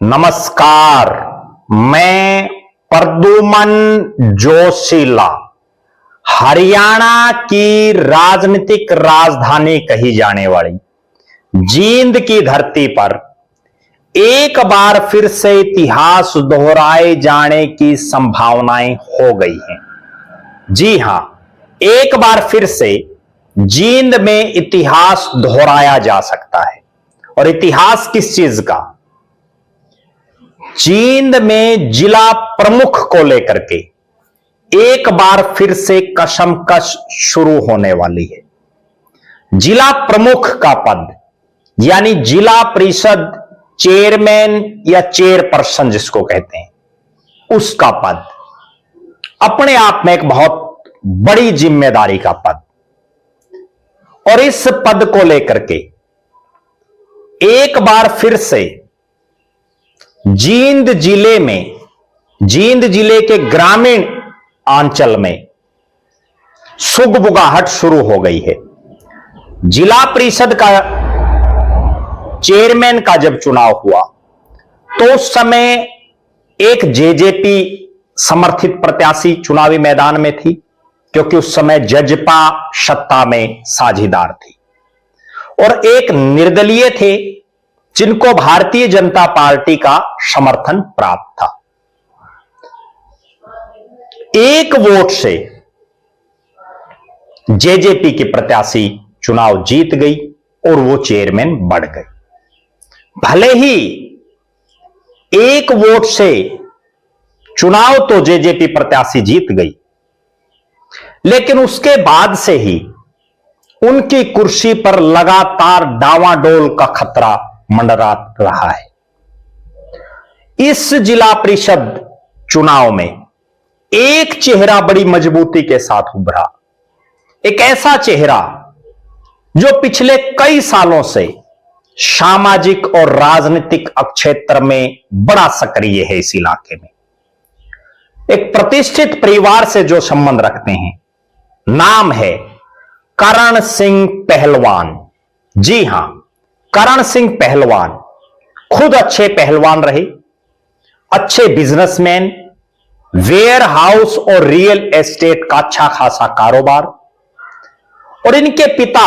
नमस्कार, मैं प्रद्युमन जोशीला हरियाणा की राजनीतिक राजधानी कही जाने वाली जींद की धरती पर एक बार फिर से इतिहास दोहराए जाने की संभावनाएं हो गई हैं। जी हां, एक बार फिर से जींद में इतिहास दोहराया जा सकता है। और इतिहास किस चीज का? जींद में जिला प्रमुख को लेकर के एक बार फिर से कशमकश शुरू होने वाली है। जिला प्रमुख का पद यानी जिला परिषद चेयरमैन या चेयरपर्सन जिसको कहते हैं, उसका पद अपने आप में एक बहुत बड़ी जिम्मेदारी का पद। और इस पद को लेकर के एक बार फिर से जींद जिले के ग्रामीण अंचल में सुगबुगाहट शुरू हो गई है। जिला परिषद का चेयरमैन का जब चुनाव हुआ तो उस समय एक जेजेपी समर्थित प्रत्याशी चुनावी मैदान में थी, क्योंकि उस समय जजपा सत्ता में साझीदार थी, और एक निर्दलीय थे जिनको भारतीय जनता पार्टी का समर्थन प्राप्त था। एक वोट से जेजेपी की प्रत्याशी चुनाव जीत गई और वो चेयरमैन बढ़ गए। भले ही एक वोट से चुनाव तो जेजेपी प्रत्याशी जीत गई, लेकिन उसके बाद से ही उनकी कुर्सी पर लगातार डावाडोल का खतरा मंडरा रहा है। इस जिला परिषद चुनाव में एक चेहरा बड़ी मजबूती के साथ उभरा, एक ऐसा चेहरा जो पिछले कई सालों से सामाजिक और राजनीतिक क्षेत्र में बड़ा सक्रिय है। इस इलाके में एक प्रतिष्ठित परिवार से जो संबंध रखते हैं, नाम है करण सिंह पहलवान। जी हां, करण सिंह पहलवान खुद अच्छे पहलवान रहे, अच्छे बिजनेसमैन, वेयर हाउस और रियल एस्टेट का अच्छा खासा कारोबार। और इनके पिता,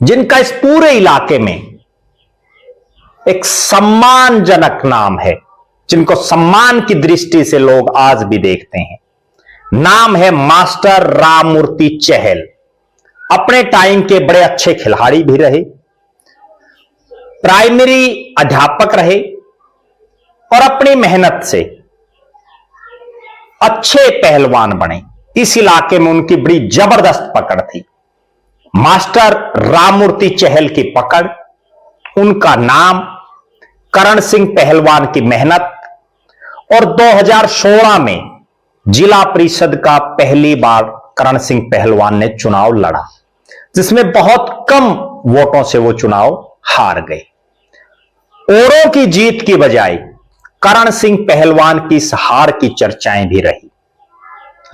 जिनका इस पूरे इलाके में एक सम्मानजनक नाम है, जिनको सम्मान की दृष्टि से लोग आज भी देखते हैं, नाम है मास्टर राममूर्ति चहल। अपने टाइम के बड़े अच्छे खिलाड़ी भी रहे, प्राइमरी अध्यापक रहे, और अपनी मेहनत से अच्छे पहलवान बने। इस इलाके में उनकी बड़ी जबरदस्त पकड़ थी। मास्टर राममूर्ति चहल की पकड़, उनका नाम, करण सिंह पहलवान की मेहनत, और 2016 में जिला परिषद का पहली बार करण सिंह पहलवान ने चुनाव लड़ा, जिसमें बहुत कम वोटों से वो चुनाव हार गए। औरों की जीत की बजाय करण सिंह पहलवान की इस हार की चर्चाएं भी रही,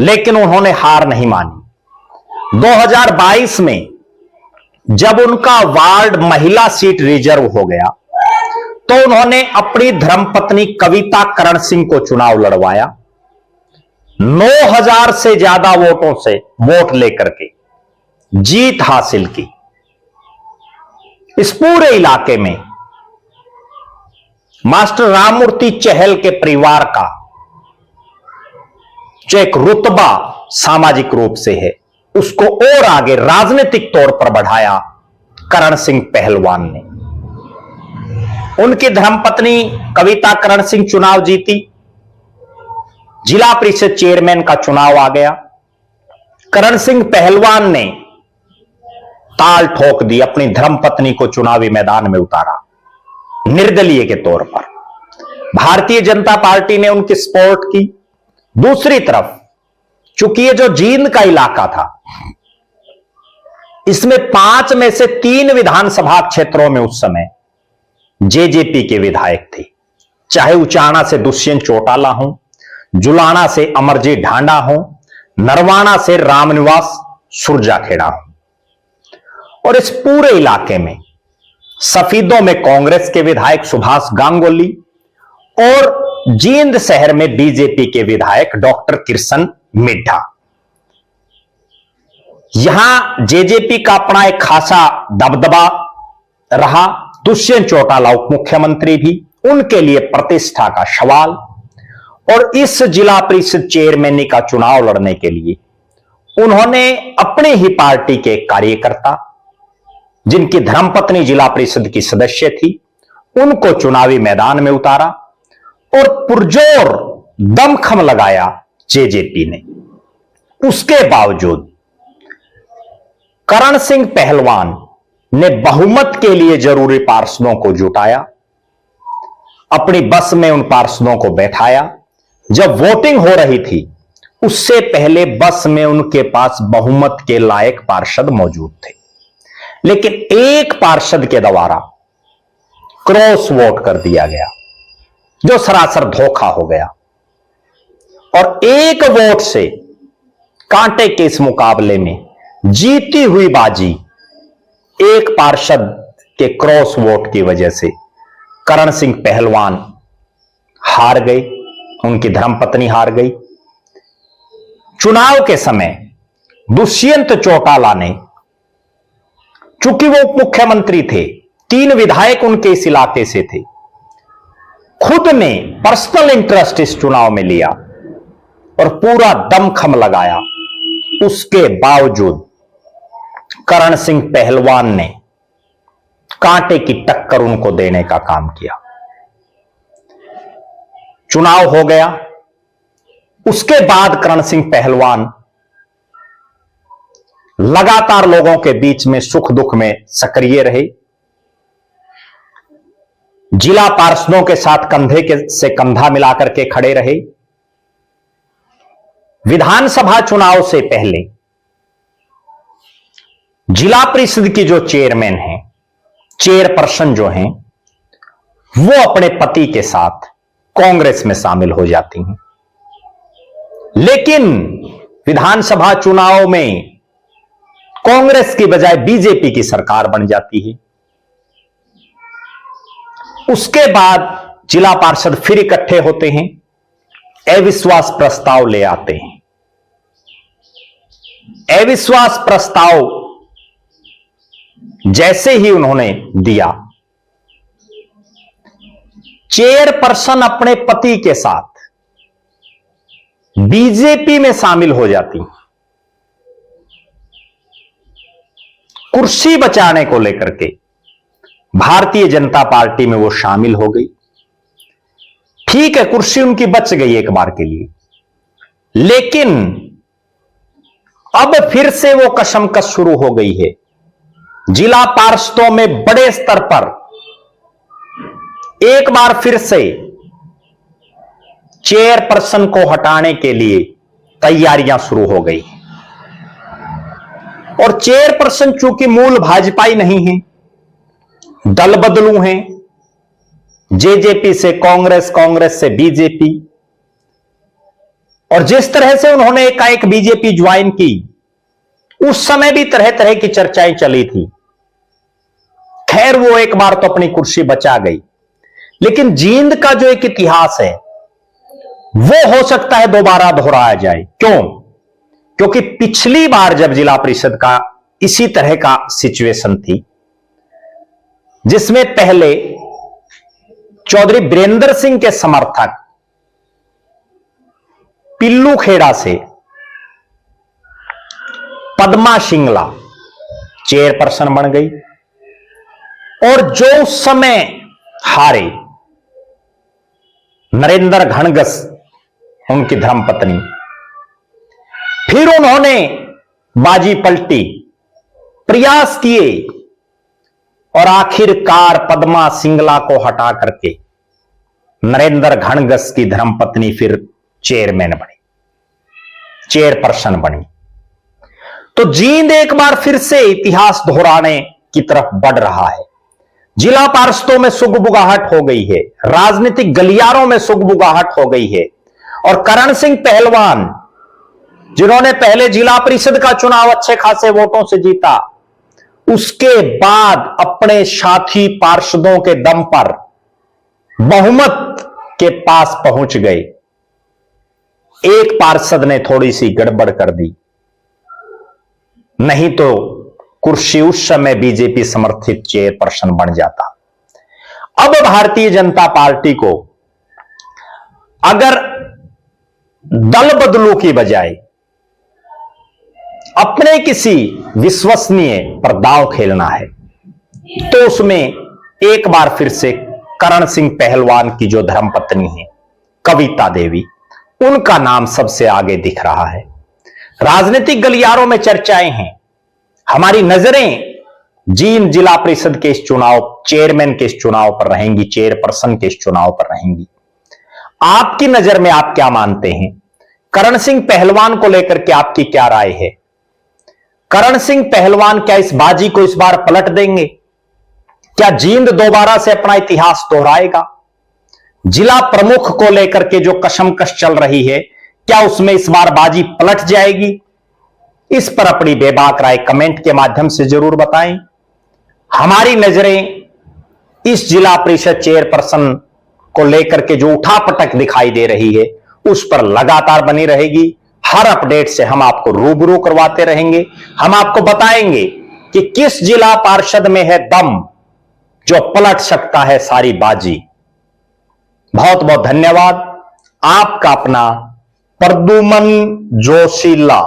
लेकिन उन्होंने हार नहीं मानी। 2022 में जब उनका वार्ड महिला सीट रिजर्व हो गया तो उन्होंने अपनी धर्मपत्नी कविता करण सिंह को चुनाव लड़वाया। 9000 से ज्यादा वोटों से वोट लेकर के जीत हासिल की। इस पूरे इलाके में मास्टर राममूर्ति चहल के परिवार का जो एक रुतबा सामाजिक रूप से है, उसको और आगे राजनीतिक तौर पर बढ़ाया करण सिंह पहलवान ने। उनकी धर्मपत्नी कविता करण सिंह चुनाव जीती, जिला परिषद चेयरमैन का चुनाव आ गया। करण सिंह पहलवान ने ताल ठोक दी, अपनी धर्मपत्नी को चुनावी मैदान में उतारा निर्दलीय के तौर पर। भारतीय जनता पार्टी ने उनकी सपोर्ट की। दूसरी तरफ, चूंकि ये जो जींद का इलाका था, इसमें 5 में से 3 विधानसभा क्षेत्रों में उस समय जेजेपी के विधायक थे, चाहे उचाना से दुष्यंत चौटाला हो, जुलाना से अमरजीत ढांडा हो, नरवाना से रामनिवास सुरजाखेड़ा हो। और इस पूरे इलाके में सफीदों में कांग्रेस के विधायक सुभाष गांगुली, और जींद शहर में बीजेपी के विधायक डॉक्टर किशन मिड्ढा। यहां जेजेपी का अपना एक खासा दबदबा रहा। दुष्यंत चौटाला उप मुख्यमंत्री भी, उनके लिए प्रतिष्ठा का सवाल। और इस जिला परिषद चेयरमैन का चुनाव लड़ने के लिए उन्होंने अपनी ही पार्टी के कार्यकर्ता, जिनकी धर्मपत्नी जिला परिषद की सदस्य थी, उनको चुनावी मैदान में उतारा और पुरजोर दमखम लगाया जेजेपी ने। उसके बावजूद करण सिंह पहलवान ने बहुमत के लिए जरूरी पार्षदों को जुटाया, अपनी बस में उन पार्षदों को बैठाया। जब वोटिंग हो रही थी उससे पहले बस में उनके पास बहुमत के लायक पार्षद मौजूद थे, लेकिन एक पार्षद के द्वारा क्रॉस वोट कर दिया गया, जो सरासर धोखा हो गया। और एक वोट से कांटे के इस मुकाबले में जीती हुई बाजी एक पार्षद के क्रॉस वोट की वजह से करण सिंह पहलवान हार गए, उनकी धर्मपत्नी हार गई। चुनाव के समय दुष्यंत चौटाला ने, चूंकि वो उप मुख्यमंत्री थे, 3 विधायक उनके इस इलाके से थे, खुद ने पर्सनल इंटरेस्ट इस चुनाव में लिया और पूरा दमखम लगाया। उसके बावजूद करण सिंह पहलवान ने कांटे की टक्कर उनको देने का काम किया। चुनाव हो गया। उसके बाद करण सिंह पहलवान लगातार लोगों के बीच में सुख दुख में सक्रिय रहे, जिला पार्षदों के साथ कंधे से कंधा मिलाकर के खड़े रहे। विधानसभा चुनाव से पहले जिला परिषद की जो चेयरमैन है, चेयरपर्सन जो हैं, वो अपने पति के साथ कांग्रेस में शामिल हो जाती हैं। लेकिन विधानसभा चुनाव में कांग्रेस की बजाय बीजेपी की सरकार बन जाती है। उसके बाद जिला पार्षद फिर इकट्ठे होते हैं, अविश्वास प्रस्ताव ले आते हैं। अविश्वास प्रस्ताव जैसे ही उन्होंने दिया, चेयरपर्सन अपने पति के साथ बीजेपी में शामिल हो जाती, कुर्सी बचाने को लेकर के भारतीय जनता पार्टी में वो शामिल हो गई। ठीक है, कुर्सी उनकी बच गई एक बार के लिए, लेकिन अब फिर से वो कशमकश शुरू हो गई है। जिला पार्षदों में बड़े स्तर पर एक बार फिर से चेयरपर्सन को हटाने के लिए तैयारियां शुरू हो गई। और चेयरपर्सन चूंकि मूल भाजपाई नहीं है, दल बदलू हैं, जेजेपी से कांग्रेस, कांग्रेस से बीजेपी, और जिस तरह से उन्होंने एकाएक बीजेपी ज्वाइन की, उस समय भी तरह तरह की चर्चाएं चली थी। खैर, वो एक बार तो अपनी कुर्सी बचा गई, लेकिन जींद का जो एक इतिहास है वो हो सकता है दोबारा दोहराया जाए। क्यों? क्योंकि पिछली बार जब जिला परिषद का इसी तरह का सिचुएशन थी, जिसमें पहले चौधरी बीरेंद्र सिंह के समर्थक पिल्लू खेड़ा से पद्मा सिंगला चेयरपर्सन बन गई, और जो उस समय हारे नरेंद्र घणगस, उनकी धर्मपत्नी, फिर उन्होंने बाजी पलटी, प्रयास किए और आखिरकार पद्मा सिंगला को हटा करके नरेंद्र घणगस की धर्मपत्नी फिर चेयरमैन बनी, चेयरपर्सन बनी। तो जींद एक बार फिर से इतिहास दोहराने की तरफ बढ़ रहा है। जिला पार्षदों में सुगबुगाहट हो गई है, राजनीतिक गलियारों में सुगबुगाहट हो गई है, और करण सिंह पहलवान, जिन्होंने पहले जिला परिषद का चुनाव अच्छे खासे वोटों से जीता, उसके बाद अपने साथी पार्षदों के दम पर बहुमत के पास पहुंच गए। एक पार्षद ने थोड़ी सी गड़बड़ कर दी, नहीं तो कुर्सी उस समय बीजेपी समर्थित चेयरपर्सन बन जाता। अब भारतीय जनता पार्टी को अगर दल बदलू की बजाय अपने किसी विश्वसनीय पर दांव खेलना है, तो उसमें एक बार फिर से करण सिंह पहलवान की जो धर्मपत्नी है कविता देवी, उनका नाम सबसे आगे दिख रहा है। राजनीतिक गलियारों में चर्चाएं हैं। हमारी नजरें जींद जिला परिषद के इस चुनाव, चेयरमैन के इस चुनाव पर रहेंगी, चेयरपर्सन के इस चुनाव पर रहेंगी। आपकी नजर में आप क्या मानते हैं? करण सिंह पहलवान को लेकर के आपकी क्या राय है? करण सिंह पहलवान क्या इस बाजी को इस बार पलट देंगे? क्या जींद दोबारा से अपना इतिहास दोहराएगा? जिला प्रमुख को लेकर के जो कशमकश चल रही है, क्या उसमें इस बार बाजी पलट जाएगी? इस पर अपनी बेबाक राय कमेंट के माध्यम से जरूर बताएं। हमारी नजरें इस जिला परिषद चेयरपर्सन को लेकर के जो उठापटक दिखाई दे रही है, उस पर लगातार बनी रहेगी। हर अपडेट से हम आपको रूबरू करवाते रहेंगे। हम आपको बताएंगे कि किस जिला पार्षद में है दम जो पलट सकता है सारी बाजी। बहुत बहुत धन्यवाद। आपका अपना प्रद्युमन जोशीला।